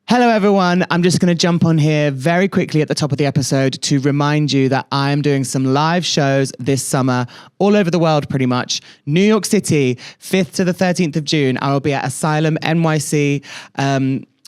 Hello, everyone. I'm just going to jump on here very quickly at the top of the episode to remind you that I am doing some live shows this summer all over the world, pretty much. New York City, 5th to the 13th of June. I will be at Asylum NYC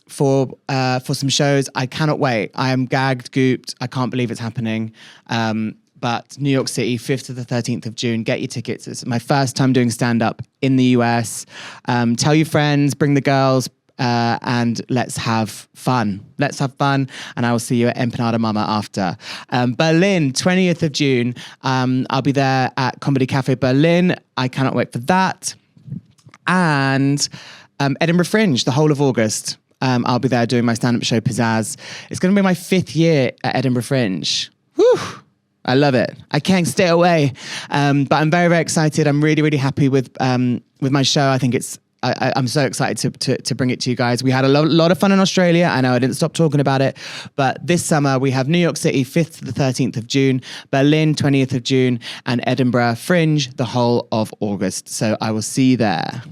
for some shows. I cannot wait. I am gagged, gooped. I can't believe it's happening. But New York City, 5th to the 13th of June. Get your tickets. It's my first time doing stand-up in the US. Tell your friends, bring the girls, and let's have fun. Let's have fun. And I will see you at Empanada Mama after. Berlin, 20th of June. I'll be there at Comedy Cafe Berlin. I cannot wait for that. And Edinburgh Fringe, the whole of August. I'll be there doing my stand-up show, Pizzazz. It's going to be my 5th year at Edinburgh Fringe. Whew. I love it. I can't stay away. But I'm very, very excited. I'm really, really happy with my show. I think I'm so excited to bring it to you guys. We had a lot of fun in Australia. I know I didn't stop talking about it. But this summer, we have New York City, 5th to the 13th of June, Berlin, 20th of June, and Edinburgh Fringe, the whole of August. So I will see you there.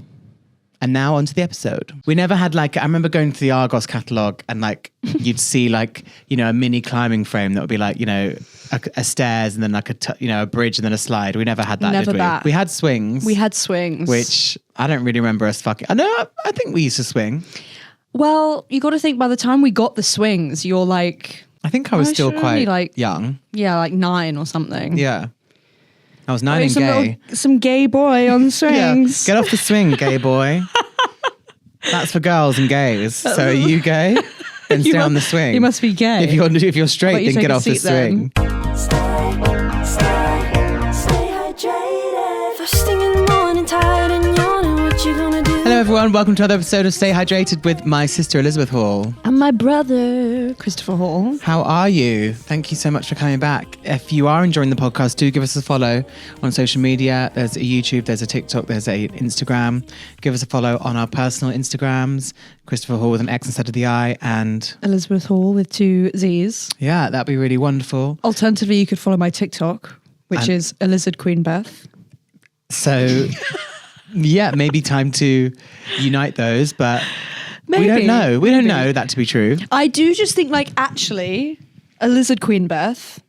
And now onto the episode. We never had I remember going to the Argos catalogue and you'd see a mini climbing frame that would be a stairs and then a bridge and then a slide. We never had that, never did we? that. We had swings. Which I don't really remember us fucking... I think we used to swing. Well, you got to think by the time we got the swings, you're I think I was still quite young. Yeah, 9 or something. Yeah. I was 9 and gay. Some gay boy on swings. Yeah. Get off the swing, gay boy. That's for girls and gays. So are you gay? Then stay on the swing. You must be gay. If you're straight, then get off the swing. Stay hydrated. First thing in the morning, tired and yawning. What you gonna do? Hello everyone, welcome to another episode of Stay Hydrated with my sister Elizabeth Hall. And my brother, Christopher Hall. How are you? Thank you so much for coming back. If you are enjoying the podcast, do give us a follow on social media. There's a YouTube, there's a TikTok, there's a Instagram. Give us a follow on our personal Instagrams. Christopher Hall with an X instead of the I, and Elizabeth Hall with 2 Z's. Yeah, that'd be really wonderful. Alternatively, you could follow my TikTok, which is Elizabeth Queen Beth. So... yeah, maybe time to unite those, but maybe. We don't know. We don't know that to be true. I do just think actually, a lizard Queen Beth.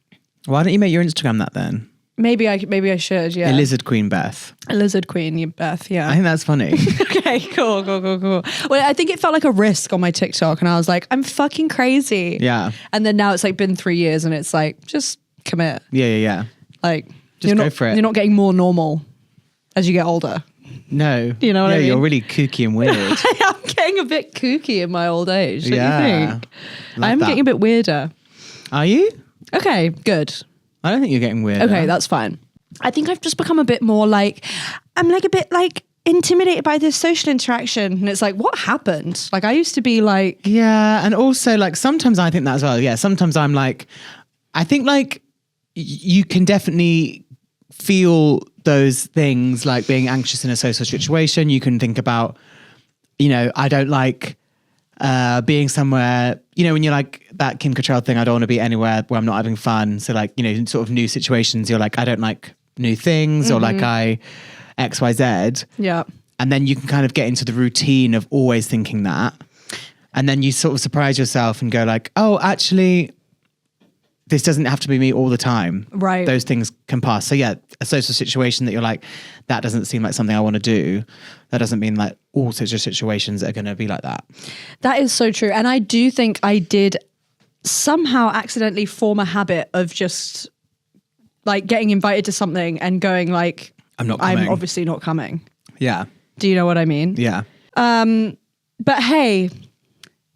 Why don't you make your Instagram that then? Maybe I should, yeah. A lizard Queen Beth. A lizard Queen Beth, yeah. I think that's funny. Okay, cool. Well, I think it felt like a risk on my TikTok and I was like, I'm fucking crazy. Yeah. And then now it's been 3 years and it's just commit. Yeah. Just go for it. You're not getting more normal as you get older. No. You know what I mean? You're really kooky and weird. I'm getting a bit kooky in my old age. Don't you think? I'm getting a bit weirder. Are you? Okay, good. I don't think you're getting weirder. Okay, that's fine. I think I've just become a bit more I'm a bit intimidated by this social interaction. And it's what happened? I used to be Yeah, and also sometimes I think that as well. Yeah, sometimes I'm I think you can definitely feel those things being anxious in a social situation. You can think about, I don't like being somewhere, when you're that Kim Cattrall thing, I don't want to be anywhere where I'm not having fun. So in sort of new situations, you're I don't like new things or I XYZ. Yeah. And then you can kind of get into the routine of always thinking that. And then you sort of surprise yourself and go oh, actually, this doesn't have to be me all the time. Right. Those things can pass. So yeah, a social situation that you're that doesn't seem like something I want to do. That doesn't mean all sorts of situations are going to be like that. That is so true. And I do think I did somehow accidentally form a habit of just getting invited to something and going I'm not coming. I'm obviously not coming. Yeah. Do you know what I mean? Yeah. But hey,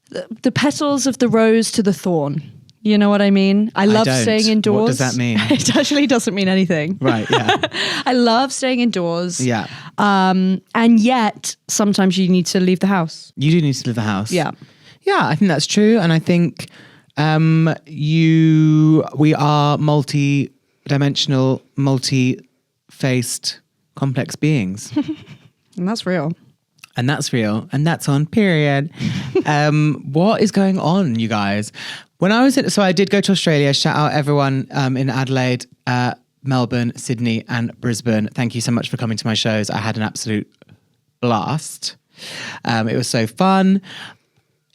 the petals of the rose to the thorn. You know what I mean? I love staying indoors. What does that mean? It actually doesn't mean anything. Right, yeah. I love staying indoors. Yeah. And yet, sometimes you need to leave the house. You do need to leave the house. Yeah. Yeah, I think that's true. And I think we are multi-dimensional, multi-faced, complex beings. And that's real. And that's real. And that's on period. What is going on, you guys? When I was so I did go to Australia. Shout out everyone in Adelaide, Melbourne, Sydney and Brisbane. Thank you so much for coming to my shows. I had an absolute blast. It was so fun.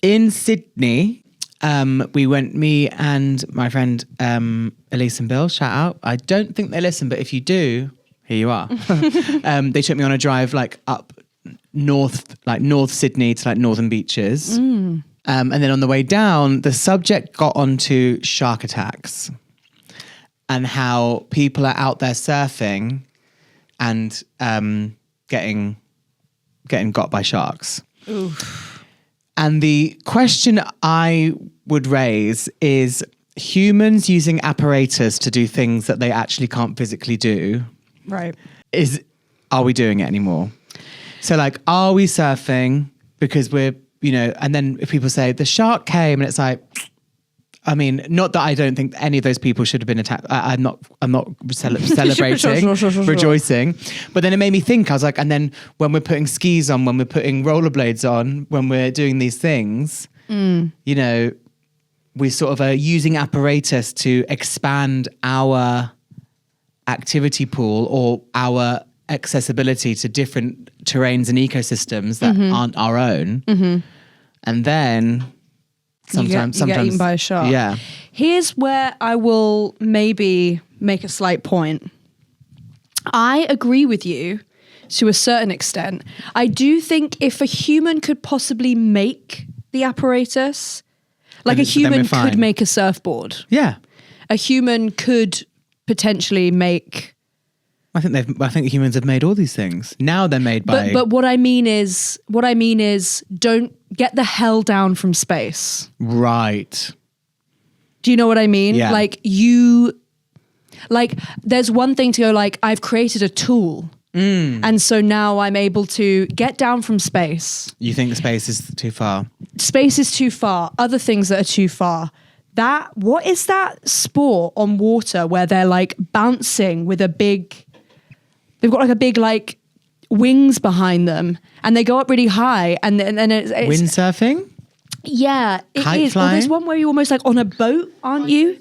in Sydney, me and my friend Elise and Bill, shout out. I don't think they listen, but if you do, here you are. They took me on a drive like up north Sydney to like northern beaches. And then on the way down, the subject got onto shark attacks and how people are out there surfing and getting got by sharks. Oof. And the question I would raise is humans using apparatus to do things that they actually can't physically do. Right. Are we doing it anymore? So like, are we surfing because we're, and then if people say the shark came and it's like, I mean, not that I don't think any of those people should have been attacked. I'm not celebrating, Sure. rejoicing. But then it made me think, I was like, and then when we're putting skis on, when we're putting rollerblades on, when we're doing these things, we sort of are using apparatus to expand our activity pool or our accessibility to different terrains and ecosystems that aren't our own. And then sometimes you get eaten by a shark. Yeah. Here's where I will maybe make a slight point. I agree with you to a certain extent. I do think if a human could possibly make the apparatus, like a human could make a surfboard. Yeah. A human could potentially make... I think humans have made all these things. Now they're made by... But what I mean is don't get the hell down from space. Right. Do you know what I mean? Yeah. There's one thing to go like, I've created a tool. And so now I'm able to get down from space. You think the space is too far? Space is too far. Other things that are too far. What is that sport on water where they're like bouncing with they've got like a big like wings behind them and they go up really high and then it's windsurfing? Yeah, it Kite is. flying? Well, there's one where you're almost like on a boat, aren't you?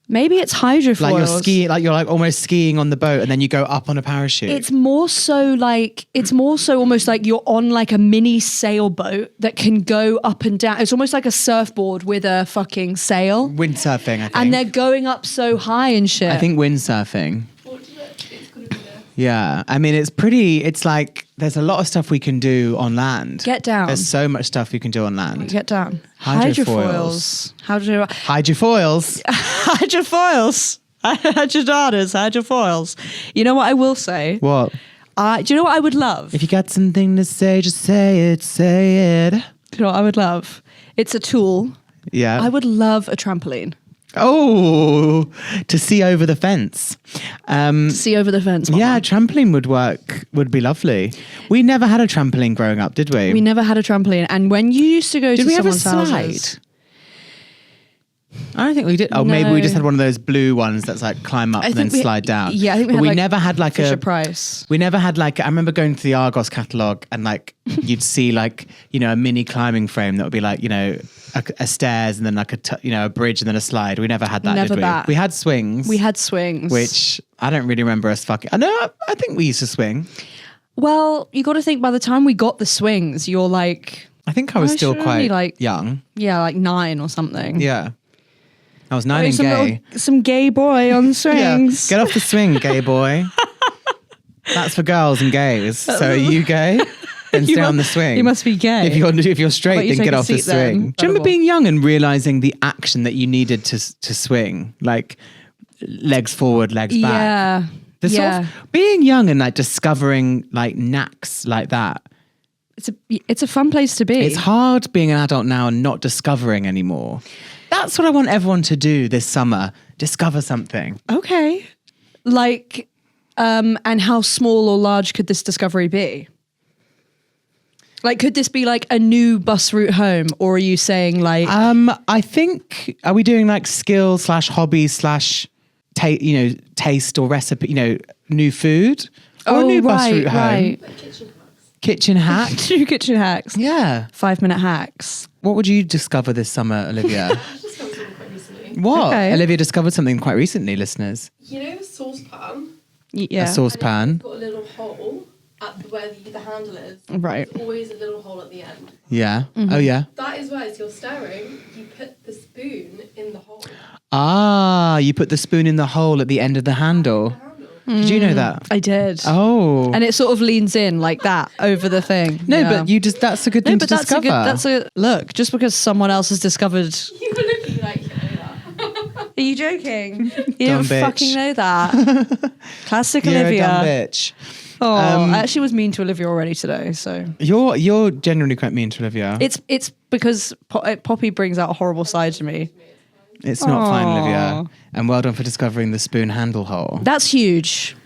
Maybe it's hydrofoils. Like you're skiing, like you're like almost skiing on the boat and then you go up on a parachute. It's more so almost like you're on like a mini sailboat that can go up and down. It's almost like a surfboard with a fucking sail. Windsurfing, I think. And they're going up so high and shit. I think windsurfing. Yeah, I mean, it's like, there's a lot of stuff we can do on land. Get down. There's so much stuff we can do on land. Get down. Hydrofoils. Hydrofoils. Hydrofoils. You know what I will say? What? Do you know what I would love? If you got something to say, just say it, say it. Do you know what I would love? It's a tool. Yeah. I would love a trampoline. Oh, to see over the fence. See over the fence. Mama. Yeah, a trampoline would be lovely. We never had a trampoline growing up, did we? We never had a trampoline. And when you used to go to someone's slide? houses, I don't think we did. Oh, No. maybe we just had one of those blue ones that's like climb up and then slide down. Yeah, I think but we had never had like Fisher Price. We never had like, I remember going to the Argos catalogue and like you'd see like, a mini climbing frame that would be like, a stairs and then like a bridge and then a slide. We never had that, Never did we? that. We had swings. We had swings. Which I don't really remember us fucking... I think we used to swing. Well, you got to think by the time we got the swings, you're like... I think I was still quite young. Yeah, like 9 or something. Yeah. I was 9 and gay. Some gay boy on swings. Yeah. Get off the swing, gay boy. That's for girls and gays. So are you gay? Then stay on the swing. You must be gay. If you're straight, then get off the swing. Do you remember being young and realizing the action that you needed to swing? Like legs forward, legs back. Yeah. Sort of being young and like discovering like knacks like that. It's a fun place to be. It's hard being an adult now and not discovering anymore. That's what I want everyone to do this summer. Discover something. Okay. Like, and how small or large could this discovery be? Like, could this be like a new bus route home? Or are you saying like... I think, are we doing like skill / hobby / taste or recipe, new food? Or a new bus route home? Right. Kitchen hacks. 2 kitchen hacks. Yeah. 5-minute hacks. What would you discover this summer, Olivia? I just discovered something quite recently. What? Okay. Olivia discovered something quite recently, listeners. You know the saucepan? Yeah. A saucepan. It's got a little hole. where the handle is, Right. there's always a little hole at the end. Yeah. Mm-hmm. Oh, yeah. That is why, as you're stirring, you put the spoon in the hole. Ah, you put the spoon in the hole at the end of the handle. Did you know that? I did. Oh. And it sort of leans in like that over the thing. No, Yeah. but you just, that's a good thing to discover. That's a look. Just because someone else has discovered. You were looking like you know that. Are you joking? You Dumb didn't bitch. fucking know that. Classic You're Olivia. a dumb bitch. Oh, I actually was mean to Olivia already today. So You're generally quite mean to Olivia. it's because Poppy brings out a horrible side to me. It's not fine, Aw. Olivia. And well done for discovering the spoon handle hole. That's huge.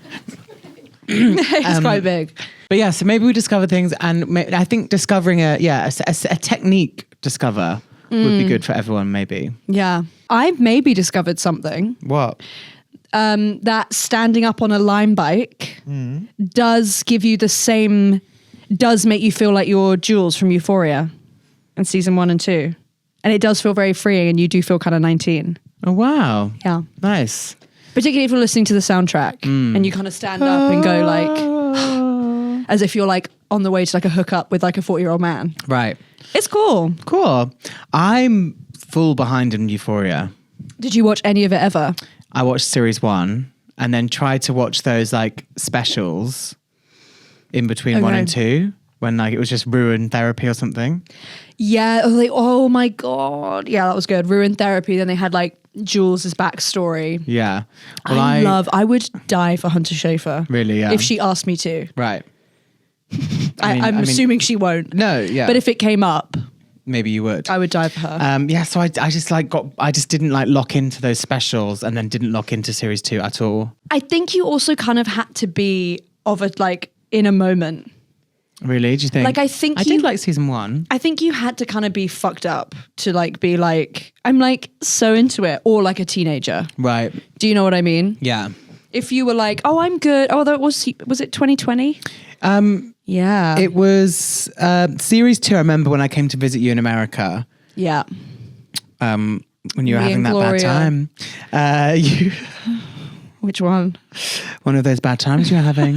It's quite big. But yeah, so maybe we discover things, and I think discovering a technique discover would be good for everyone. Maybe. Yeah, I've maybe discovered something. What? That standing up on a Lime bike does give you the same, does make you feel like you're Jules from Euphoria in season 1 and 2. And it does feel very freeing, and you do feel kind of 19. Oh wow! Yeah. Nice. Particularly if you're listening to the soundtrack and you kind of stand up and go like, as if you're like on the way to like a hookup with like a 40-year-old man. Right. It's cool. Cool. I'm full behind in Euphoria. Did you watch any of it ever? I watched series 1 and then tried to watch those like specials in between 1 and 2 when like it was just Ruin Therapy or something. Yeah. Oh my God. Yeah, that was good. Ruined Therapy. Then they had like Jules' backstory. Yeah. Well, I would die for Hunter Schafer. Really, yeah. If she asked me to. Right. I'm assuming she won't. No, yeah. But if it came up, maybe you would. I would die for her. Yeah, so I just didn't like lock into those specials and then didn't lock into series 2 at all. I think you also kind of had to be of a like in a moment. Really? Do you think? Like, I think I did like season 1. I think you had to kind of be fucked up to like be like, I'm like so into it, or like a teenager. Right. Do you know what I mean? Yeah. If you were like, oh, I'm good. Oh, that was it 2020? Yeah. It was series 2. I remember when I came to visit you in America. Yeah. When you were Me having and that Gloria. bad time. Which one? One of those bad times you were having.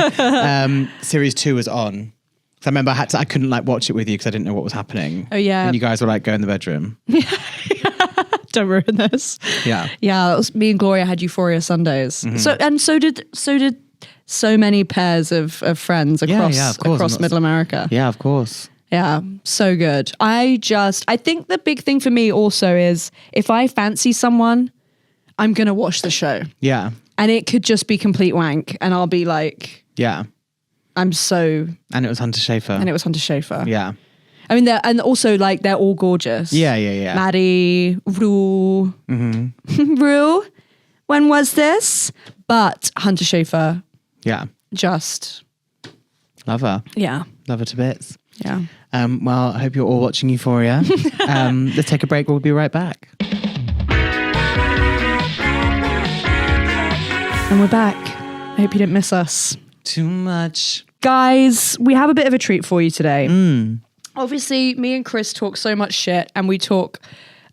Series 2 was on. So I remember I couldn't like watch it with you because I didn't know what was happening. Oh, yeah. And you guys were like, go in the bedroom. Don't ruin this. Yeah. Yeah, it was, me and Gloria had Euphoria Sundays. Mm-hmm. So did so many pairs of friends across of course. across Middle America. Yeah, of course. Yeah, so good. I think the big thing for me also is if I fancy someone, I'm going to watch the show. Yeah. And it could just be complete wank. And I'll be like, Yeah. I'm so... And it was Hunter Schafer. And it was Hunter Schafer. Yeah. I mean, and also like they're all gorgeous. Yeah. Maddie, Rue. Rue, when was this? But Hunter Schafer, Yeah. just... Love her. Yeah. Love her to bits. Yeah. Well, I hope you're all watching Euphoria. Let's take a break. We'll be right back. And we're back. I hope you didn't miss us. Too much. Guys, we have a bit of a treat for you today. Obviously, me and Chris talk so much shit and we talk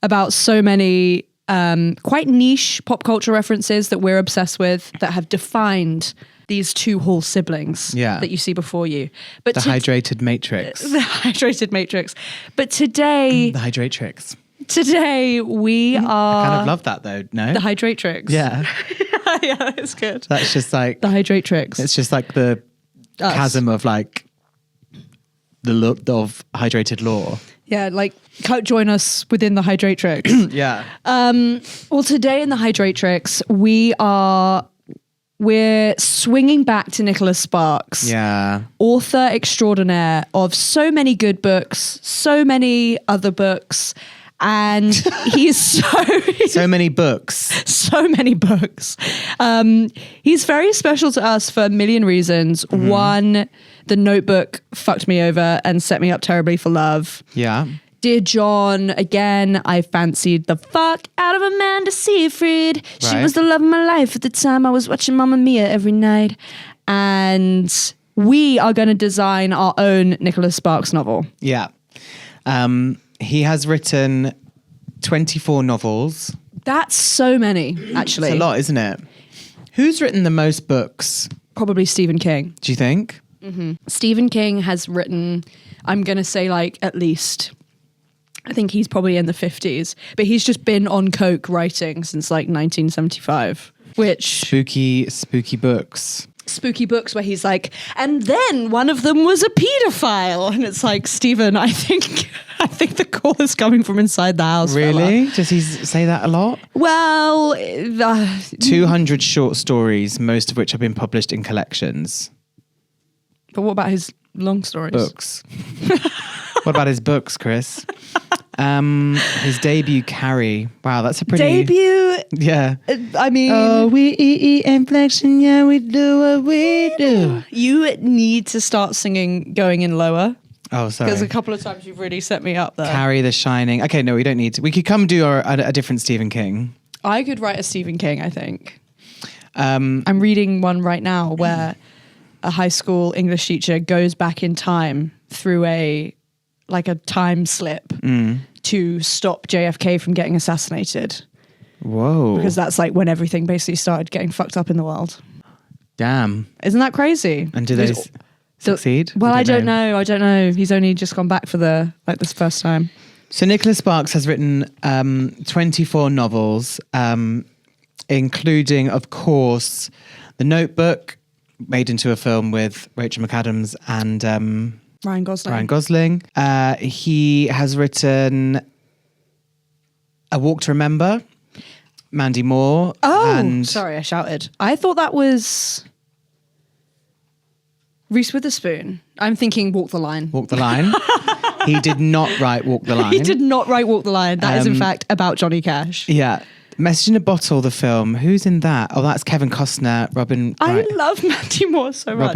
about so many quite niche pop culture references that we're obsessed with that have defined these two Hall siblings that you see before you. But The hydrated matrix. The hydrated matrix. But today... The hydratrix. Today we are... I kind of love that though, no? The hydratrix. Yeah. Yeah, that's good. That's just like... The hydratrix. It's just like the chasm of like the look of hydrated lore. Yeah, like join us within the hydratrix. Yeah. Well, today in the hydratrix, we're swinging back to Nicholas Sparks. Yeah. Author extraordinaire of so many good books, so many other books, and he's So many books. so many books. He's very special to us for a million reasons. One, The Notebook fucked me over and set me up terribly for love. Yeah. Dear John, again, I fancied the fuck out of Amanda Seyfried. She Right. was the love of my life at the time I was watching Mamma Mia every night. And we are going to design our own Nicholas Sparks novel. Yeah. He has written 24 novels. That's so many, actually. It's a lot, isn't it? Who's written the most books, Probably Stephen King. do you think? Stephen King has written, I'm going to say like at least, I think he's probably in the 50s, but he's just been on coke writing since like 1975, which... Spooky books. Spooky books where he's like, and then one of them was a paedophile. And it's like, Stephen, I think the call is coming from inside the house. Really? Fella. Does he say that a lot? Well... 200 short stories, most of which have been published in collections. But what about his long stories? Books. What about his books, Chris? His debut, Carrie. Wow, that's a pretty... Debut? Yeah. I mean... Oh, we eat inflection, yeah, we do what we do. You need to start singing Going In Lower. Oh, sorry. Because a couple of times you've really set me up there. Carrie, The Shining. Okay, no, we don't need to. We could come do a different Stephen King. I could write a Stephen King, I think. I'm reading one right now where a high school English teacher goes back in time through a time slip to stop JFK from getting assassinated. Whoa. Because that's like when everything basically started getting fucked up in the world. Damn. Isn't that crazy? And do they succeed? Well, I don't know. I don't know. He's only just gone back for this first time. So Nicholas Sparks has written 24 novels, including, of course, The Notebook, made into a film with Rachel McAdams and Ryan Gosling. He has written A Walk to Remember, Mandy Moore. Oh, sorry, I shouted. I thought that was Reese Witherspoon. I'm thinking Walk the Line. Walk the Line. He did not write Walk the Line. He did not write Walk the Line. That is, in fact, about Johnny Cash. Yeah. Message in a Bottle, the film. Who's in that? Oh, that's Kevin Costner, Robin. I Wright. love Mandy Moore so much.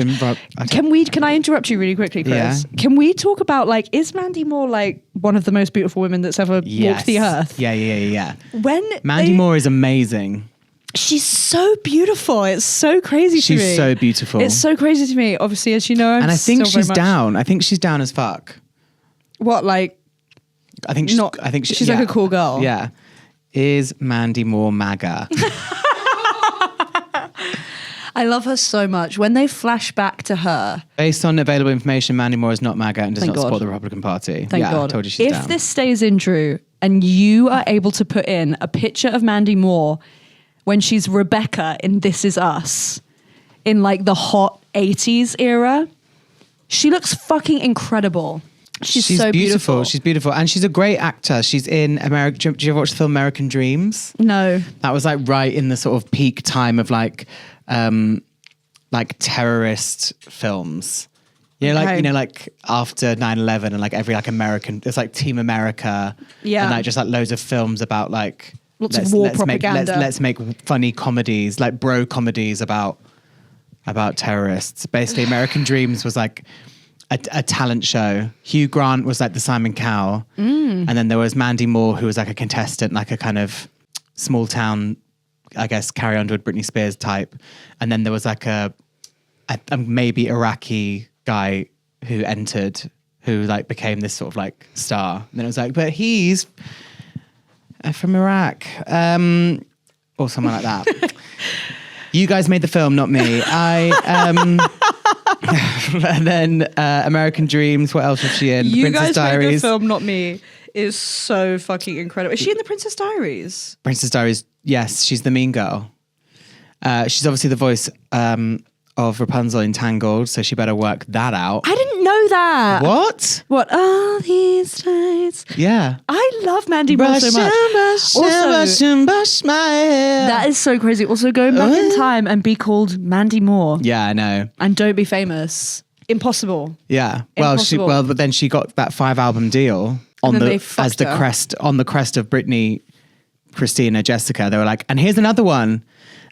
Can Can I interrupt you really quickly, Chris? Yeah. Can we talk about is Mandy Moore one of the most beautiful women that's ever walked the earth? Yeah. When Mandy Moore is amazing. She's so beautiful. It's so crazy to me. She's so beautiful. It's so crazy to me. Obviously, as you know, and I think she's down. I think she's down as fuck. What, like? I think she's she's like a cool girl. Yeah. Is Mandy Moore MAGA? I love her so much. When they flash back to her. Based on available information, Mandy Moore is not MAGA and does Thank not support God. the Republican Party. Thank God. I told you she's down. If this stays in true and you are able to put in a picture of Mandy Moore when she's Rebecca in This Is Us, in the hot 80s era, she looks fucking incredible. She's so beautiful. She's beautiful. And she's a great actor. She's in American... Do you ever watch the film American Dreams? No. That was right in the sort of peak time of terrorist films. You know, after 9/11 and every American... It's Team America. Yeah. And just loads of films about lots of war propaganda. Let's make funny comedies, bro comedies about terrorists. Basically, American Dreams was a talent show. Hugh Grant was the Simon Cowell. And then there was Mandy Moore, who was a contestant, a kind of small town, I guess, Carrie Underwood, Britney Spears type. And then there was a maybe Iraqi guy who entered, who became this sort of star. And then it was but he's from Iraq. Or someone like that. You guys made the film, not me. And then American Dreams. What else was she in? You Princess guys Diaries. made the film, not me. Is so fucking incredible. Is she in the Princess Diaries? Princess Diaries. Yes, she's the mean girl. She's obviously the voice of Rapunzel in Tangled, so she better work that out. I didn't know that. What? What? All these days. Yeah. I love Mandy Moore so much. Brush my hair. That is so crazy. Also, going back in time and be called Mandy Moore. Yeah, I know. And don't be famous. Impossible. Yeah. Well, Impossible. but then she got that 5-album deal on And then the they fucked her. crest of Britney, Christina, Jessica. They were and here's another one,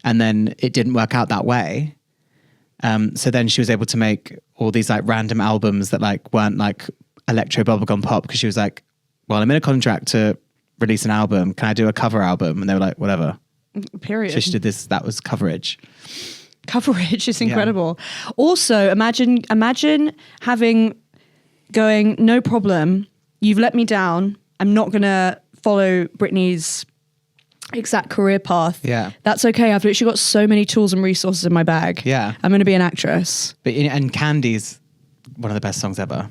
and then it didn't work out that way. So then she was able to make all these random albums that weren't electro bubblegum pop, because she was well, I'm in a contract to release an album. Can I do a cover album? And they were whatever. Period. So she did this. That was coverage. Coverage is incredible. Yeah. Also, imagine going, no problem. You've let me down. I'm not going to follow Britney's exact career path. Yeah. That's okay. I've literally got so many tools and resources in my bag. Yeah. I'm going to be an actress. And Candy's one of the best songs ever.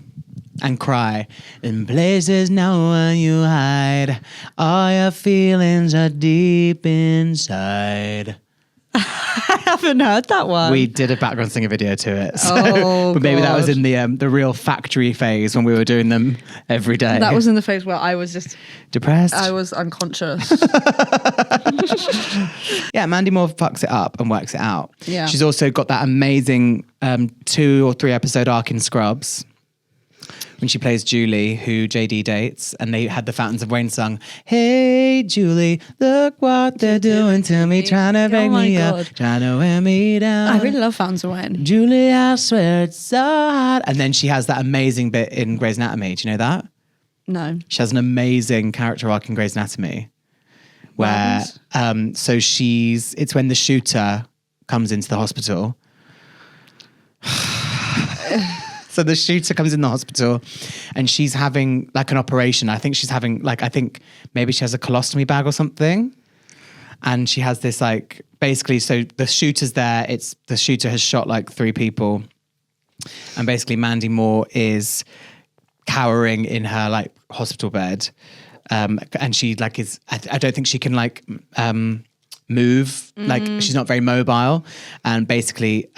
And Cry. In places no one you hide, all your feelings are deep inside. I haven't heard that one. We did a background singer video to it. So, Oh, but maybe that was God. in the real factory phase when we were doing them every day. That was in the phase where I was depressed. I was unconscious. Yeah, Mandy Moore fucks it up and works it out. Yeah. She's also got that amazing 2 or 3 episode arc in Scrubs when she plays Julie, who JD dates, and they had the Fountains of Wayne song, "Hey Julie, look what they're doing to me, trying to break my me God. up, trying to wear me down. I really love Fountains of Wayne. Julie, I swear it's so hard." And then she has that amazing bit in Grey's Anatomy. Do you know that? No. She has an amazing character arc in Grey's Anatomy where so it's when the shooter comes into the hospital. So the shooter comes in the hospital and she's having like an operation. I think she's having maybe she has a colostomy bag or something. And she has this basically, so the shooter's there. The shooter has shot 3 people. And basically Mandy Moore is cowering in her hospital bed. And she is, I don't think she can move. She's not very mobile and basically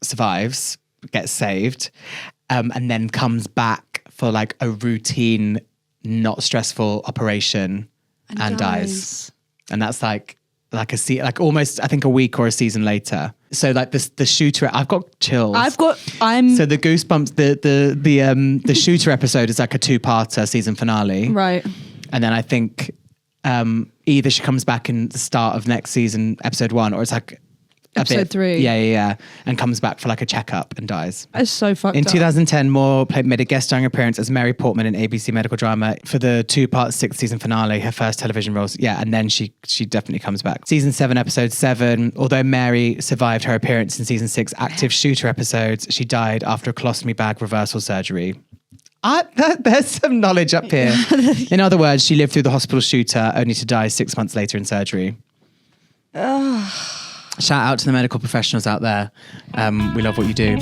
survives, gets saved, and then comes back for a routine, not stressful operation and dies. And that's almost I think a week or a season later. So the shooter, I've got chills. So the goosebumps, the shooter episode is a 2-parter season finale. Right. And then I think either she comes back in the start of next season, episode 1, or it's Episode 3. Yeah. And comes back for a checkup and dies. That's so fucked In up. 2010, Moore made a guest starring appearance as Mary Portman in ABC medical drama for the 2-part 6th season finale, her first television roles. Yeah, and then she definitely comes back. Season 7, episode 7, although Mary survived her appearance in season 6 active shooter episodes, she died after a colostomy bag reversal surgery. There's some knowledge up here. In other words, she lived through the hospital shooter only to die 6 months later in surgery. Shout out to the medical professionals out there. We love what you do.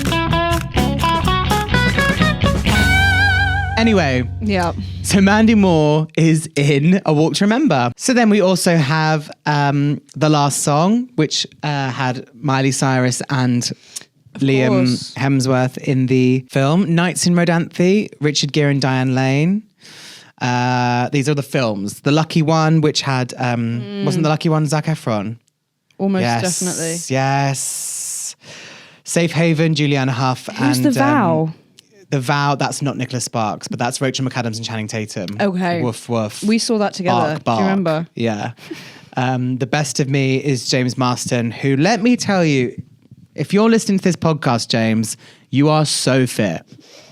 Anyway, Yeah. so Mandy Moore is in A Walk to Remember. So then we also have The Last Song, which had Miley Cyrus and Liam course. Hemsworth in the film. Nights in Rodanthe, Richard Gere and Diane Lane. These are the films. The Lucky One, which had, wasn't The Lucky One Zac Efron? Almost Yes, definitely. yes. Safe Haven, Juliana Hough. Who's and The Vow? The Vow, that's not Nicholas Sparks, but that's Rachel McAdams and Channing Tatum. Okay. Woof, woof. We saw that together. Bark, bark. Do you remember? Yeah. The Best of Me is James Marston, who, let me tell you, if you're listening to this podcast, James, you are so fit.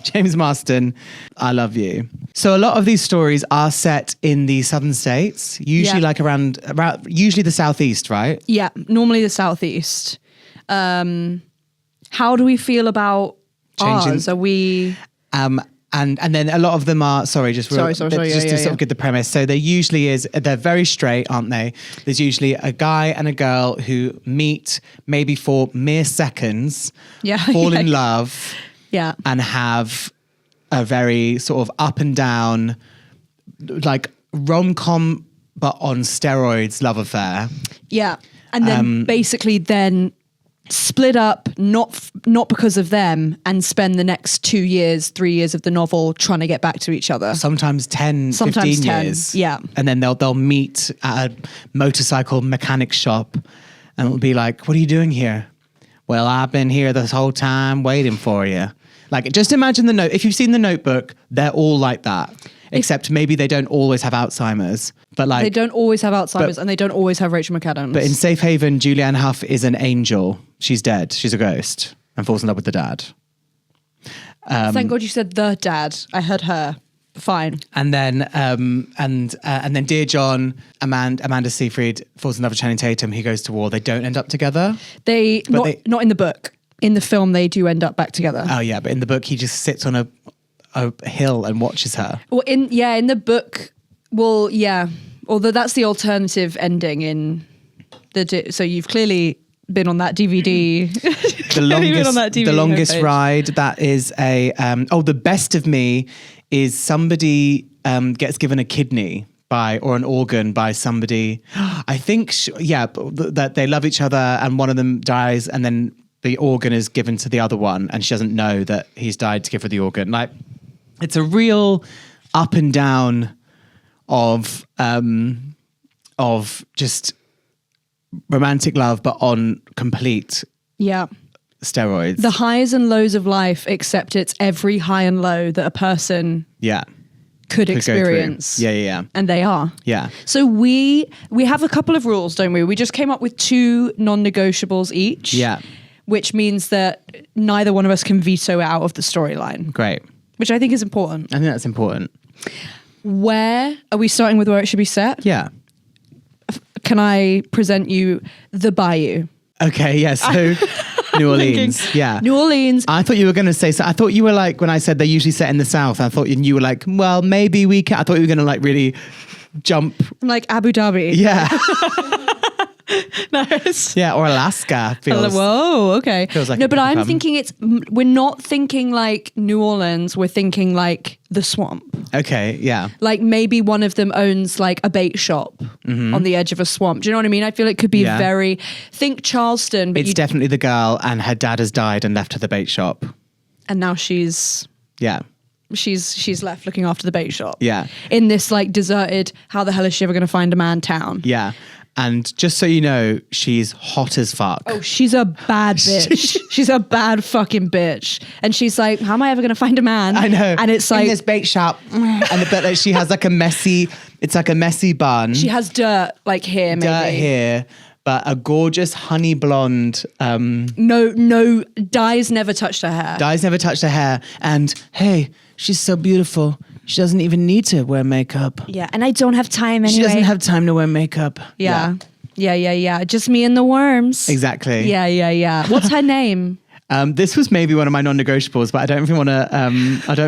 James Marston, I love you. So a lot of these stories are set in the southern states, usually Yeah. around usually the southeast, right? Yeah, normally the southeast. How do we feel about Changing- ours? Are we... And then a lot of them are Sorry, just yeah, to sort of get the premise. So there usually is, they're very straight, aren't they? There's usually a guy and a girl who meet maybe for mere seconds, Yeah, fall in yeah. love, Yeah. and have a very sort of up and down, rom-com but on steroids love affair. Yeah. And then basically then split up, not because of them, and spend the next 2 years, 3 years of the novel trying to get back to each other. Sometimes 10, Sometimes 15 10, years. yeah. And then they'll meet at a motorcycle mechanic shop and it'll be like, what are you doing here? Well, I've been here this whole time waiting for you. Just imagine the note. If you've seen The Notebook, they're all like that. Except maybe they don't always have Alzheimer's. But They don't always have Alzheimer's and they don't always have Rachel McAdams. But in Safe Haven, Julianne Hough is an angel. She's dead. She's a ghost and falls in love with the dad. Thank God you said the dad. I heard her. Fine. And then, and then Dear John, Amanda Seyfried falls in love with Channing Tatum. He goes to war. They don't end up together. Not in the book. In the film, they do end up back together. Oh yeah, but in the book, he just sits on a hill and watches her. Well, in the book, well, yeah, Although that's the alternative ending in so you've clearly been on that DVD. The longest ride. That is a the best of me is somebody gets given a kidney or an organ by somebody. I think that they love each other and one of them dies and then the organ is given to the other one and she doesn't know that he's died to give her the organ. Like, it's a real up and down of just romantic love, but on complete steroids. The highs and lows of life, except it's every high and low that a person could experience. Yeah. And they are. Yeah. So we have a couple of rules, don't we? We just came up with 2 non-negotiables each. Yeah. Which means that neither one of us can veto out of the storyline. Great. Which I think is important. I think that's important. Where are we starting with where it should be set? Yeah. Can I present you the bayou? Okay, yeah, so New Orleans. Yeah. New Orleans. I thought you were going to say, so I thought you were like, when I said they're usually set in the South, I thought you were like, well, maybe we can. I thought you were going to like really jump. Like Abu Dhabi. Yeah. Nice. Yeah, or Alaska. Feels, whoa, okay. Feels like no, but I'm thinking we're not thinking like New Orleans, we're thinking like the swamp. Okay, yeah. Like maybe one of them owns like a bait shop on the edge of a swamp. Do you know what I mean? I feel it could be think Charleston. But it's definitely the girl and her dad has died and left her the bait shop. And now she's left looking after the bait shop. Yeah. In this like deserted, how the hell is she ever going to find a man town? Yeah. And just so you know, she's hot as fuck. Oh, she's a bad bitch. She's a bad fucking bitch. And she's like, how am I ever going to find a man? I know. And it's like in this bait shop. But like, she has like a messy bun. She has dirt like here, maybe. Dirt here. But a gorgeous honey blonde. No, dyes never touched her hair. Dyes never touched her hair. And hey, she's so beautiful. She doesn't even need to wear makeup. Yeah, and I don't have time anyway. She doesn't have time to wear makeup. Yeah. Just me and the worms. Exactly. Yeah. What's her name? This was maybe one of my non-negotiables, but I don't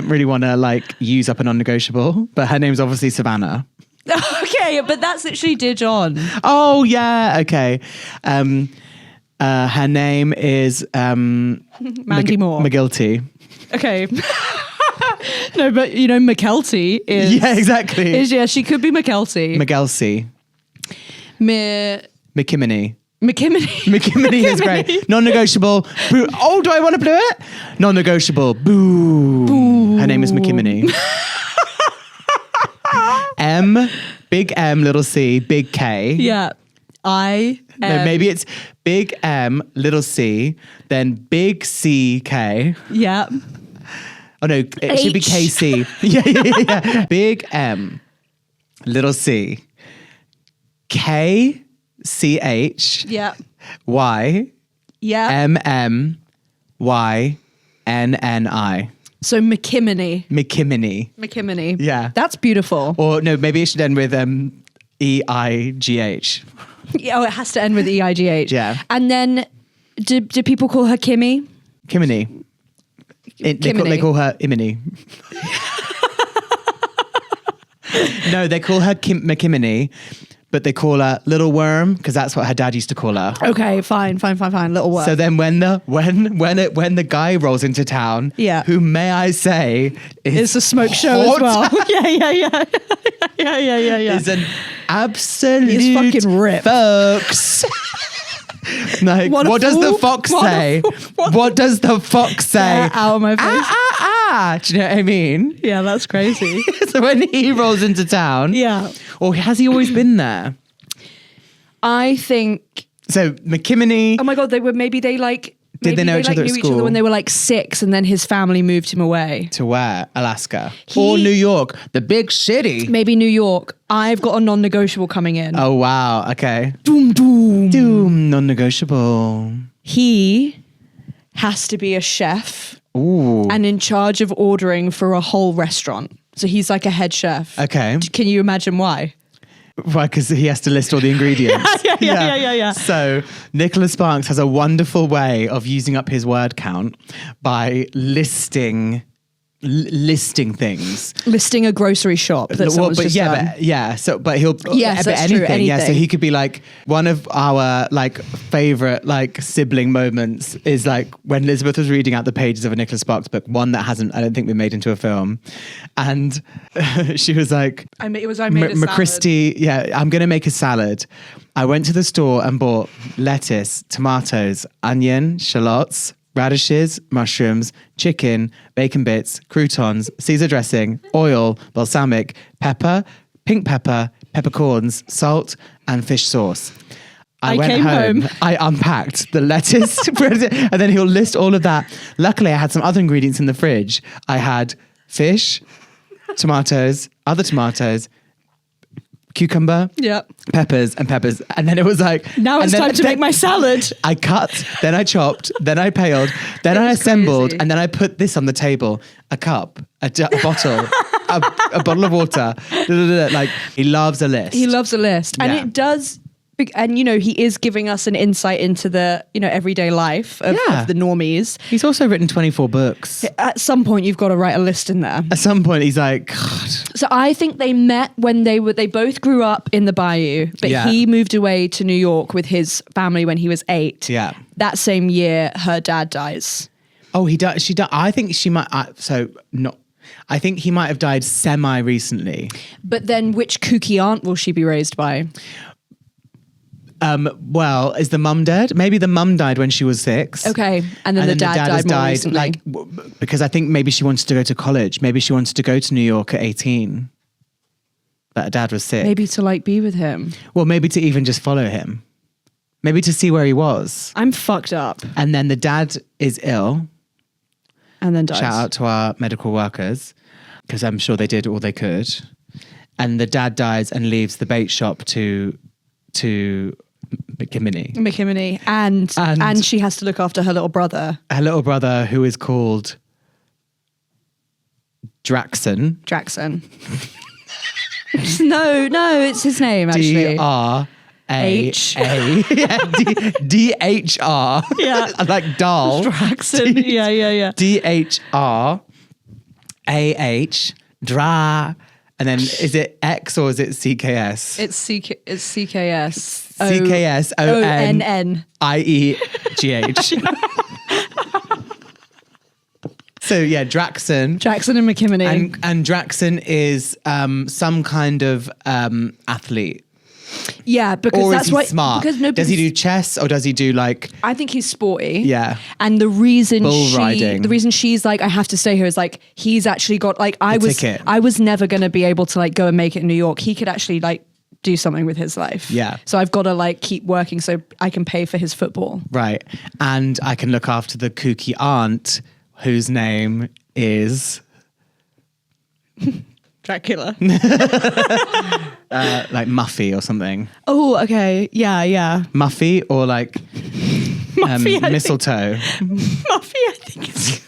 really want to like use up a non-negotiable. But her name's obviously Savannah. Okay, but that's literally Dijon. Oh yeah, okay. Her name is Mandy Moore. McGilty. Okay. No, but you know, McKelty is... Yeah, exactly. She could be McKelty. McGelsey. McKinney. McKinney is great. Non-negotiable. Boo. Oh, do I want to blow it? Non-negotiable. Boo. Her name is McKinney. Big M, little C, big K. Yeah. Maybe it's big M, little C, then big C, K. Yeah. Oh no, it should be KC. Yeah. Big M, little C, K, CH. Yeah. Y. Yeah. MM, Y, NNI. So McKinney. Yeah. That's beautiful. Or no, maybe it should end with EIGH. Oh, it has to end with EIGH. Yeah. And then do people call her Kimmy? Kimini. They call her Imini. No, they call her McKinney, but they call her Little Worm because that's what her dad used to call her. Okay, fine. Little Worm. So then when the guy rolls into town, who may I say is a smoke show as well. Yeah. Is an absolute He's fucking ripped. Fox. Like, what does the fox say? What does the fox say? Get out of my face. Do you know what I mean? Yeah, that's crazy. So when he rolls into town, or has he always been there? I think. So McKinney. Oh my God! Did they know each other at knew school? each other when they were like 6, and then his family moved him away. To where? Alaska. Or New York, the big city. Maybe New York. I've got a non-negotiable coming in. Oh, wow. Okay. Doom. Non-negotiable. He has to be a chef. Ooh. And in charge of ordering for a whole restaurant. So he's like a head chef. Okay. Can you imagine why? Why? Because he has to list all the ingredients. Yeah. So Nicholas Sparks has a wonderful way of using up his word count by listing listing things. Listing a grocery shop that someone's just done. But he'll Yes, that's true, Yeah, so anything. he could be like, one of our like favorite like sibling moments is like when Elizabeth was reading out the pages of a Nicholas Sparks book, one that I don't think been made into a film, and she was like, I made a salad. McChristy, I'm gonna make a salad. I went to the store and bought lettuce, tomatoes, onion, shallots, radishes, mushrooms, chicken, bacon bits, croutons, Caesar dressing, oil, balsamic, pepper, pink pepper, peppercorns, salt, and fish sauce. I went came home. I unpacked the lettuce, and then he'll list all of that. Luckily, I had some other ingredients in the fridge. I had fish, tomatoes, other tomatoes, cucumber, peppers. And then it was like... Now it's time to make my salad. I cut, then I chopped, then I paled, then I assembled, crazy. and then I put this on the table. A cup, a bottle, a bottle of water. Like, he loves a list. He loves a list. And Yeah. it does... And, he is giving us an insight into the, everyday life of the normies. He's also written 24 books. At some point, you've got to write a list in there. At some point, he's like, God. So I think they met when they both grew up in the bayou, but Yeah. he moved away to New York with his family when he was 8. Yeah. That same year, her dad dies. Oh, he died. She died. I think she might. I think he might have died semi-recently. But then which kooky aunt will she be raised by? Well, is the mum dead? Maybe the mum died when she was 6. Okay. And then the dad has died more recently. like because I think maybe she wanted to go to college. Maybe she wanted to go to New York at 18. But her dad was sick. Maybe to be with him. Well, maybe to even just follow him. Maybe to see where he was. I'm fucked up. And then the dad is ill. And then dies. Shout out to our medical workers, because I'm sure they did all they could. And the dad dies and leaves the bait shop to McKinney. And she has to look after her little brother. Her little brother, who is called Draxon. No, it's his name actually. D-R-A-A. D-H-R. Yeah. Like doll. Draxon. Yeah. D-H-R-A-H. Dra. And then is it X or is it CKS? It's CKS. CKS-O-N-N-I-E-G-H. So yeah, Draxon. Jackson and McKinney. And Draxon is some kind of athlete. Yeah, because Or that's is he why. smart? Because does he do chess or does he do like... I think he's sporty. Yeah. And the reason Bull riding. the reason she's like, I have to stay here is like, he's actually got like, I ticket. was never going to be able to like go and make it in New York. He could actually like do something with his life. Yeah. So I've got to like keep working so I can pay for his football. Right. And I can look after the kooky aunt whose name is... Dracula. like Muffy or something. Oh, okay. Yeah. Muffy or like Muffy, I mistletoe. Muffy, I think it's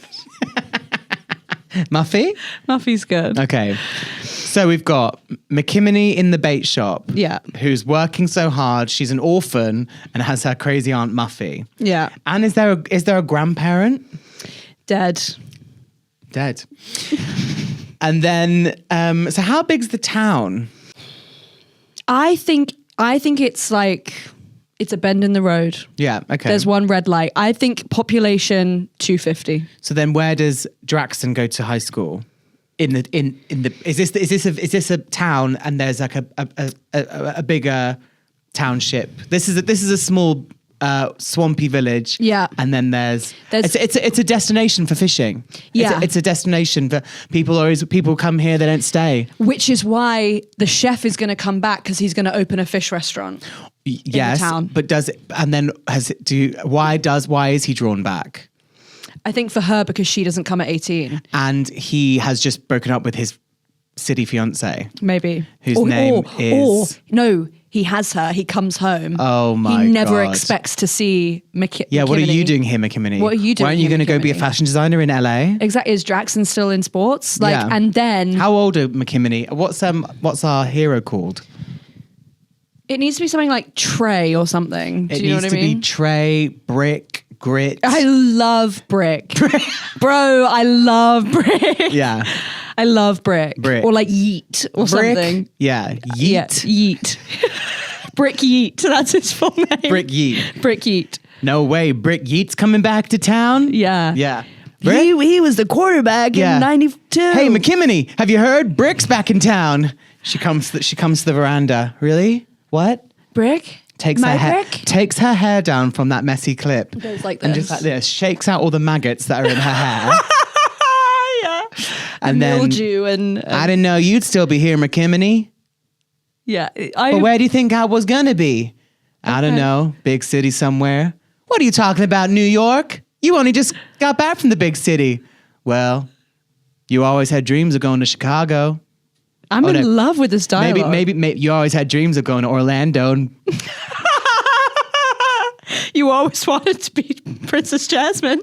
Muffy? Muffy's good. Okay. So we've got McKinney in the bait shop. Yeah. Who's working so hard. She's an orphan and has her crazy aunt Muffy. Yeah. And is there a grandparent? Dead. And then, so how big's the town? I think it's like, it's a bend in the road. Yeah, okay. There's one red light. I think population 250. So then where does Draxon go to high school? Is this a town and there's like a bigger township? This is a small swampy village. Yeah. And then there's it's a destination for fishing. Yeah. It's a destination for people come here, they don't stay. Which is why the chef is going to come back because he's going to open a fish restaurant. Yes. town. But why is he drawn back? I think for her because she doesn't come at 18. And he has just broken up with his city fiance. Maybe. Whose name is... No, he has her. He comes home. Oh my God. He never expects to see McKinney. Yeah, what are you doing here, McKinney? What are you doing Why aren't you here, going to go be a McKinney? fashion designer in LA? Exactly. Is Jackson still in sports? Like, Yeah. and then How old are McKinney? What's our hero called? it needs to be something like Trey or something. Do It you know needs what I to mean? be Trey, Brick, grit. I love Brick. Bro, I love Brick. Yeah. I love Brick. Brick. Or like Yeet or Brick. something. Yeah. Yeet. Yeah, Yeet. Brick Yeet. That's his full name. Brick Yeet. Brick Yeet. No way. Brick Yeet's coming back to town? Yeah. Yeah. He was the quarterback in 92. Hey, McKinney, have you heard? Brick's back in town. She comes to the veranda. Really? What? Brick? Takes her hair down from that messy clip. Goes like And this. just like this. Shakes out all the maggots that are in her hair. Yeah. And then Mildew and I didn't know you'd still be here, McKinney. yeah. But where do you think I was gonna be? I don't know. Big city somewhere. What are you talking about, New York? You only just got back from the big city. Well, you always had dreams of going to Chicago. I'm Oh, in no. love with this dialogue. Maybe you always had dreams of going to Orlando. And You always wanted to be Princess Jasmine.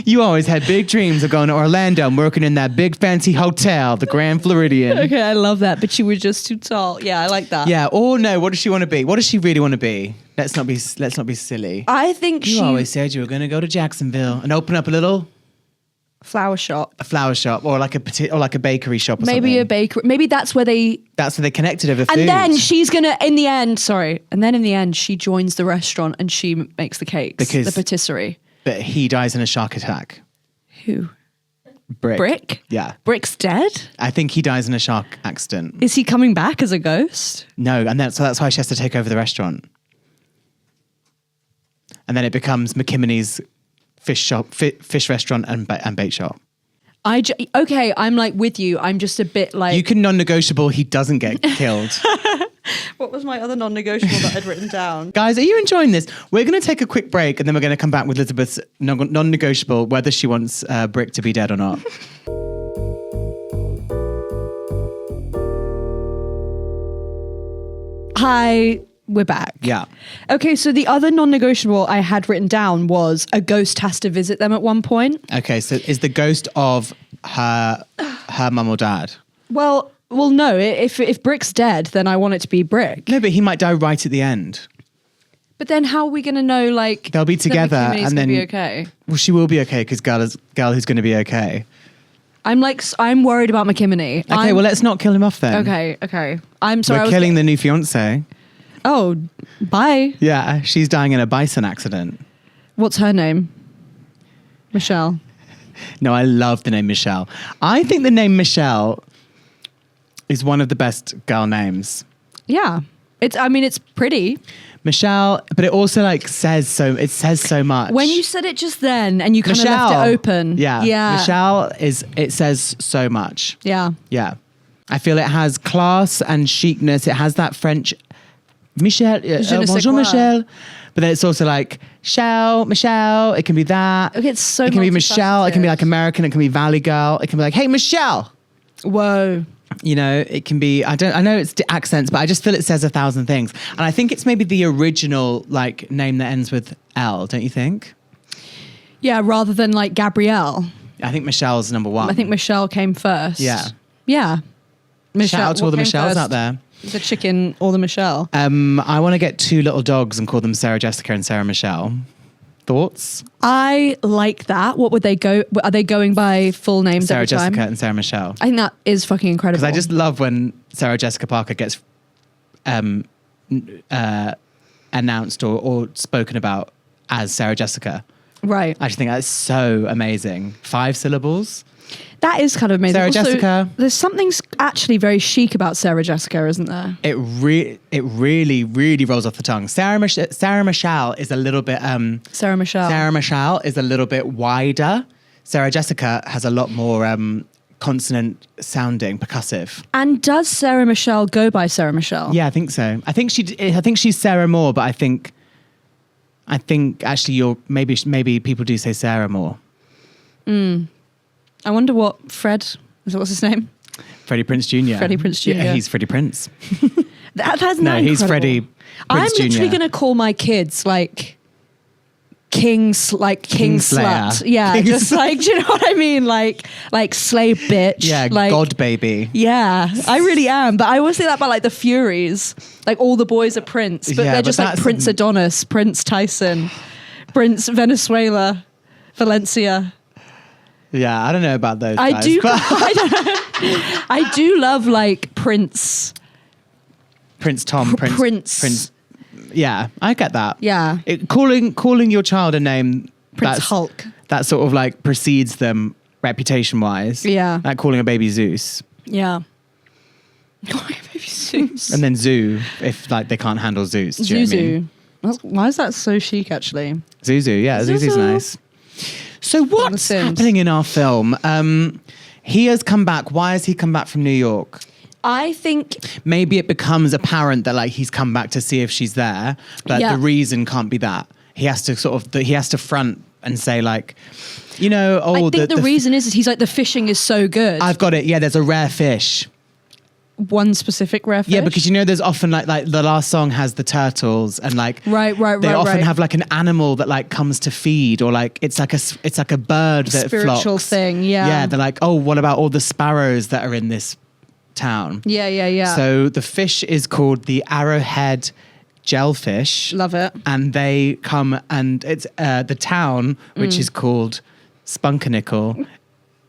you always had big dreams of going to Orlando and working in that big fancy hotel, the Grand Floridian. Okay, I love that, but you were just too tall. Yeah, I like that. Yeah. Oh no. What does she want to be? What does she really want to be? Let's not be silly. I think You always said you were going to go to Jacksonville and open up a little flower shop. flower shop or like a bakery shop or Maybe something. a bakery. Maybe that's where they. That's where they connected over food. And then she's gonna, in the end, she joins the restaurant and she makes the cakes, Because- the patisserie. But he dies in a shark attack. Who? Brick. Brick? Yeah. Brick's dead? I think he dies in a shark accident. Is he coming back as a ghost? No, and that's why she has to take over the restaurant. And then it becomes McKinney's fish restaurant and bait shop. Okay, I'm like with you. I'm just a bit like. You can non-negotiable. He doesn't get killed. What was my other non-negotiable that I'd written down? Guys, are you enjoying this? We're going to take a quick break and then we're going to come back with Elizabeth's non-negotiable, whether she wants Brick to be dead or not. Hi, we're back. Yeah. Okay, so the other non-negotiable I had written down was a ghost has to visit them at one point. Okay, so is the ghost of her mum or dad? Well, no. If Brick's dead, then I want it to be Brick. No, but he might die right at the end. But then how are we going to know, like... They'll be together that and then... be okay? Well, she will be okay because girl who's going to be okay. I'm worried about McKinney. Okay, well, let's not kill him off then. Okay. I'm sorry. We're killing the new fiance. Oh, bye. Yeah, she's dying in a bison accident. What's her name? Michelle. No, I love the name Michelle. I think the name Michelle is one of the best girl names. Yeah. It's pretty. Michelle, but it also says so much. When you said it just then and you kind of Michelle. left it open. Yeah. Michelle it says so much. Yeah. Yeah. I feel it has class and chicness. It has that French Michelle, Je ne sais bonjour quoi. Michelle. But then it's also like Michelle. It can be that. Okay, it's so It can be Michelle. It can be multifaceted. like American. It can be Valley Girl. It can be like, hey Michelle. Whoa. You know, it can be, I know it's accents, but I just feel it says 1,000 things. And I think it's maybe the original name that ends with L, don't you think? Yeah, rather than like Gabrielle. I think Michelle's number one. I think Michelle came first. Yeah. Yeah. Shout out to all the Michelles out there. The chicken or the Michelle. I want to get 2 little dogs and call them Sarah Jessica and Sarah Michelle. Thoughts? I like that. What would they go? Are they going by full names Sarah every time? Jessica and Sarah Michelle. I think that is fucking incredible. Because I just love when Sarah Jessica Parker gets announced or spoken about as Sarah Jessica. right. I just think that's so amazing. 5 syllables. That is kind of amazing. Sarah Also, Jessica. There's something actually very chic about Sarah Jessica, isn't there? It really rolls off the tongue. Sarah Michelle is a little bit Sarah Michelle. Sarah Michelle is a little bit wider. Sarah Jessica has a lot more consonant sounding, percussive. And does Sarah Michelle go by Sarah Michelle? Yeah, I think so. I think she's Sarah Moore, but I think actually maybe people do say Sarah Moore. I wonder what what's his name? Freddie Prinze Jr. Freddie Prinze Jr. Yeah, he's Freddie Prinze. That's No, not he's incredible. Freddie Prinze I'm Jr. literally going to call my kids like King Slut. Kingslayer. Yeah, just like, do you know what I mean? Like slave bitch. Yeah, like, God baby. Yeah, I really am. But I always say that about like the Furies. Like all the boys are Prince, but Yeah, they're but just like that's- Prince Adonis, Prince Tyson, Prince Venezuela, Valencia. Yeah, I don't know about those guys. I do love like Prince Tom, Prince. Yeah, I get that. Yeah. Calling your child a name Prince Hulk. that sort of like precedes them reputation wise. Yeah. Like calling a baby Zeus. Yeah. Maybe Zeus. And then Zoo if like they can't handle Zeus. Do you know what I mean? Why is that so chic actually? Zuzu, yeah, Zuzu's nice. So what's happening in our film? He has come back. Why has he come back from New York? I think maybe it becomes apparent that like he's come back to see if she's there, but the reason can't be that. He has to he has to front and say like, you know, I think the reason is he's like, the fishing is so good. I've got it. Yeah, there's a rare fish. One specific rare fish? Yeah, because you know there's often like the last song has the turtles and like right. They often have like an animal that like comes to feed, or like it's like a bird that spiritual flocks. Thing. Yeah. Yeah, they're like, oh, what about all the sparrows that are in this town? Yeah. So the fish is called the arrowhead jellyfish. Love it. And they come, and it's the town, which is called Spunkinickle,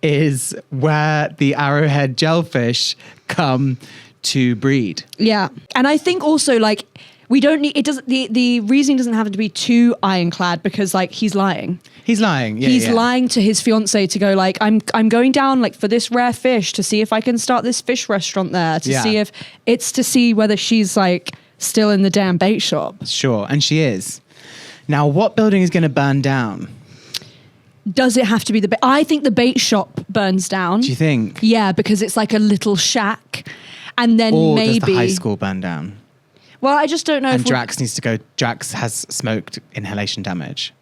is where the arrowhead jellyfish come to breed. Yeah. And I think also like we don't need, it doesn't, the reasoning doesn't have to be too ironclad, because like he's lying. He's lying. Yeah, he's lying to his fiance to go like, I'm going down like for this rare fish to see if I can start this fish restaurant there, to see if it's to see whether she's like still in the damn bait shop. Sure. And she is. Now, what building is going to burn down? Does it have to be the I think the bait shop burns down. Do you think? Yeah, because it's like a little shack. And then or maybe... does the high school burn down? Well, I just don't know and Drax needs to go... Drax has smoked inhalation damage.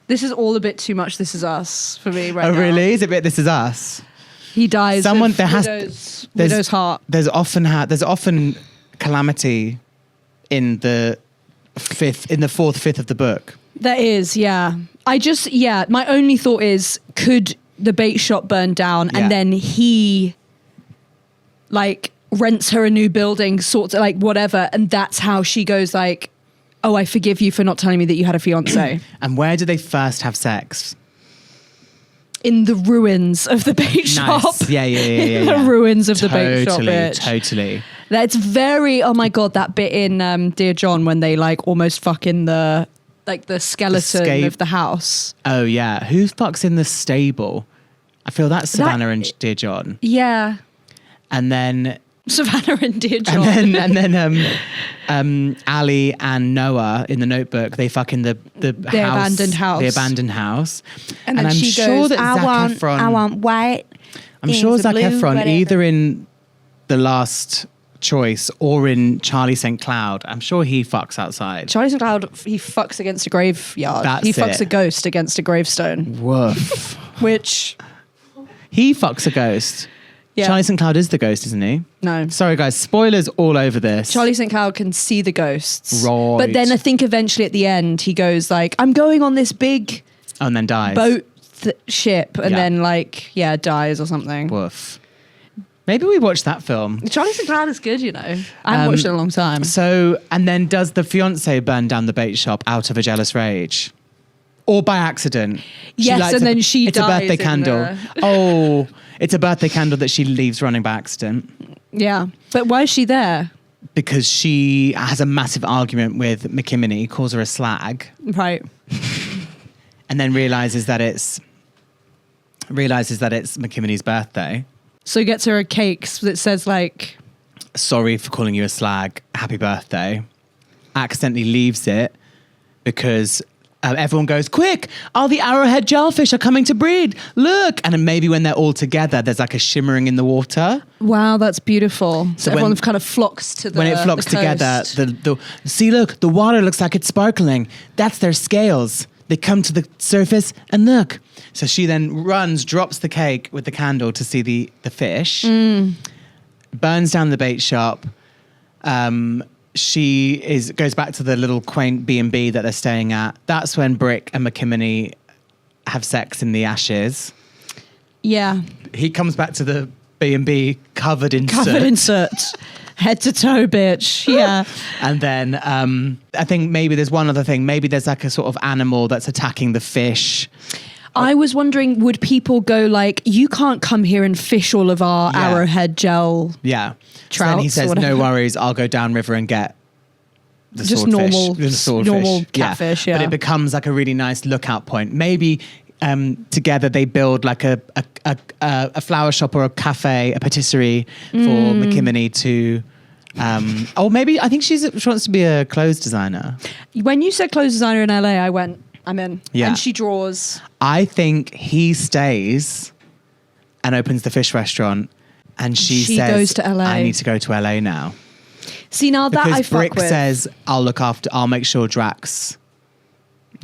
This is all a bit too much This Is Us for me right now. Oh, really? Is it a bit This Is Us? He dies Someone, there widow's heart. There's often calamity in the fourth fifth of the book. There is, yeah. My only thought is, could the bait shop burn down and then he like rents her a new building, sorts of like whatever, and that's how she goes like, oh, I forgive you for not telling me that you had a fiance. And where do they first have sex? In the ruins of the bait shop. Yeah. The ruins of the bait shop, bitch. Totally. That's very, oh my God, that bit in Dear John when they like almost fuck in the skeleton of the house. Oh yeah. Who fucks in the stable? I feel that's Savannah and Dear John. Yeah. And then Savannah and Dear John. And then Ali and Noah in The Notebook, they fuck in the abandoned house. The abandoned house. And then she goes, I want white. I'm sure Zac blue, Efron, whatever. either in The Last Choice or in Charlie St. Cloud, I'm sure he fucks outside. Charlie St. Cloud, he fucks against a graveyard. He fucks a ghost against a gravestone. Woof. Which... He fucks a ghost. Yeah. Charlie St. Cloud is the ghost, isn't he? No. Sorry, guys. Spoilers all over this. Charlie St. Cloud can see the ghosts. Right. But then I think eventually at the end, he goes like, I'm going on this big... And then dies. Boat ship. And then like, dies or something. Woof. Maybe we watch that film. Charlie St. Cloud is good, you know. I haven't watched it in a long time. So, and then does the fiance burn down the bait shop out of a jealous rage? Or by accident? Yes, and then she dies. It's a birthday candle. Oh, it's a birthday candle that she leaves running by accident. Yeah. But why is she there? Because she has a massive argument with McKinney, calls her a slag. Right. And then realizes that it's McKinney's birthday. So he gets her a cake that says like... Sorry for calling you a slag. Happy birthday. Accidentally leaves it because... everyone goes, quick, all the arrowhead jellyfish are coming to breed. Look. And then maybe when they're all together, there's like a shimmering in the water. Wow, that's beautiful. So everyone kind of flocks to the When it flocks together, see, look, the water looks like it's sparkling. That's their scales. They come to the surface and look. So she then runs, drops the cake with the candle to see the fish, burns down the bait shop. She goes back to the little quaint B&B that they're staying at. That's when Brick and McKinney have sex in the ashes. Yeah. He comes back to the B&B covered in soot. Head to toe, bitch. Yeah. And then I think maybe there's one other thing. Maybe there's like a sort of animal that's attacking the fish. I was wondering, would people go like, you can't come here and fish all of our Yeah. arrowhead gel? Yeah. So Trouts then he or says, whatever. no worries, I'll go downriver and get the Just swordfish. normal- The swordfish. normal catfish, yeah. But it becomes like a really nice lookout point. Maybe together they build like a flower shop or a cafe, a patisserie for McKinney to... or maybe, I think she wants to be a clothes designer. When you said clothes designer in LA, I went, I'm in. Yeah. And she draws. I think he stays and opens the fish restaurant, and she says, goes to LA. I need to go to LA now. See, now that I Because fuck Brick with. says, I'll make sure Drax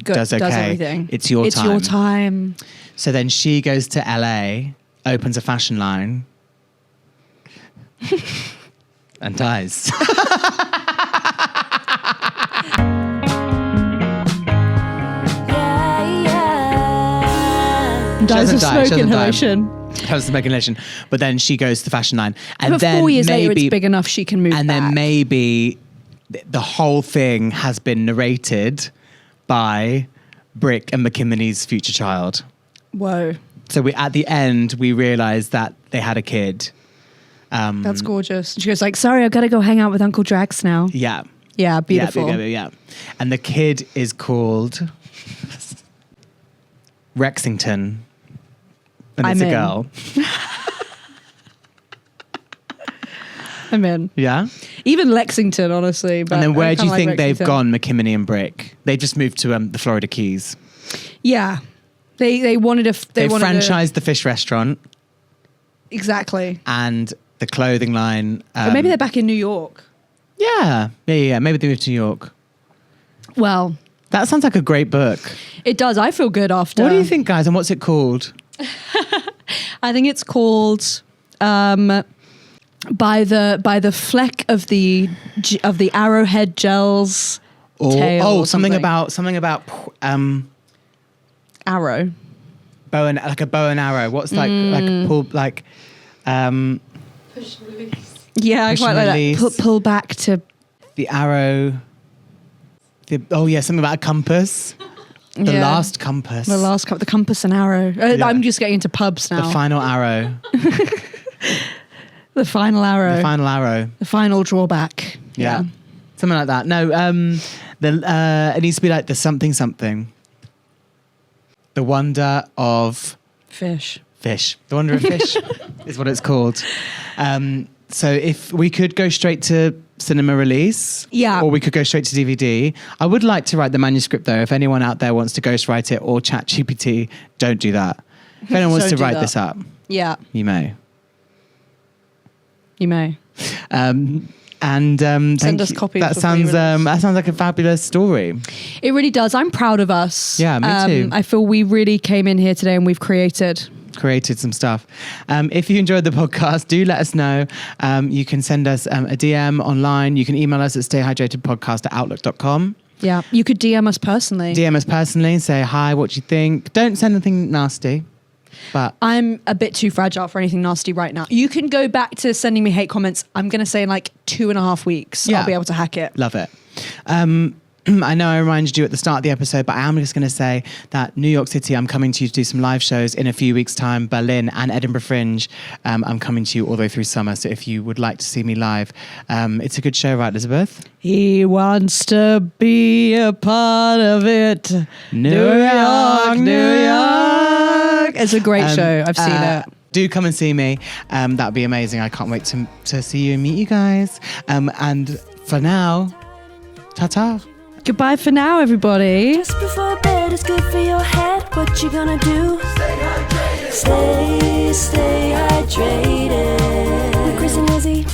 does okay. everything. It's your It's time. your time. So then she goes to LA, opens a fashion line, and dies. Dies of doesn't die, she smoke doesn't die. inhalation. Comes to make an illusion. But then she goes to the fashion line. And But then 4 years maybe, later, it's big enough she can move And back. then maybe the whole thing has been narrated by Brick and McKinney's future child. Whoa, So at the end, we realise that they had a kid. that's gorgeous. She goes like, sorry, I've got to go hang out with Uncle Drax now. Yeah. Yeah, beautiful. Yeah. And the kid is called Rexington. And it's I'm a in. girl. I'm in. Yeah. Even Lexington, honestly. But And then where I do you kinda think like they've Lexington. gone, McKinney and Brick? They just moved to the Florida Keys. Yeah, they wanted a. They wanted franchised the fish restaurant exactly. and the clothing line. But maybe they're back in New York. Yeah. Maybe they moved to New York. Well, That sounds like a great book. it does. I feel good after. What do you think, guys? And what's it called? I think it's called by the fleck of the arrowhead gels. Or Tail or something something. about Arrow. bow and like a bow and arrow. What's like pull like Push and release. Yeah, I Push quite and like that. release. Pull back to. the arrow. Something about a compass. The Yeah. last compass. The compass and arrow. Yeah. I'm just getting into pubs now. The final arrow. The final arrow. The final arrow. The final drawback. Yeah. Something like that. No, it needs to be like the something. The wonder of Fish. fish. The wonder of fish is what it's called. So if we could go straight to cinema release, Yeah. or we could go straight to DVD. I would like to write the manuscript though. If anyone out there wants to ghostwrite it or chat GPT, don't do that. If anyone wants to Don't do write that. this up, Yeah, you may. you may. Send Send us copies That for sounds pre-release. that sounds like a fabulous story. It really does. I'm proud of us. Yeah, me too. I feel we really came in here today and we've created Some stuff. If you enjoyed the podcast, do let us know. You can send us a DM online. You can email us at stayhydratedpodcast@outlook.com. Yeah, you could DM us personally. DM us personally. Say hi. What do you think? Don't send anything nasty. But I'm a bit too fragile for anything nasty right now. You can go back to sending me hate comments. I'm going to say in like 2.5 weeks, Yeah. I'll be able to hack it. love it. I know I reminded you at the start of the episode, but I am just going to say that New York City, I'm coming to you to do some live shows in a few weeks' time. Berlin and Edinburgh Fringe. I'm coming to you all the way through summer. So if you would like to see me live, it's a good show, right, Elizabeth? He wants to be a part of it. New York. It's a great show. I've seen it. Do come and see me. That would be amazing. I can't wait to see you and meet you guys. And for now, ta-ta. Goodbye for now, everybody. Just before bed is good for your head. What you gonna do? Stay hydrated. Stay hydrated. With Chris and Lizzie.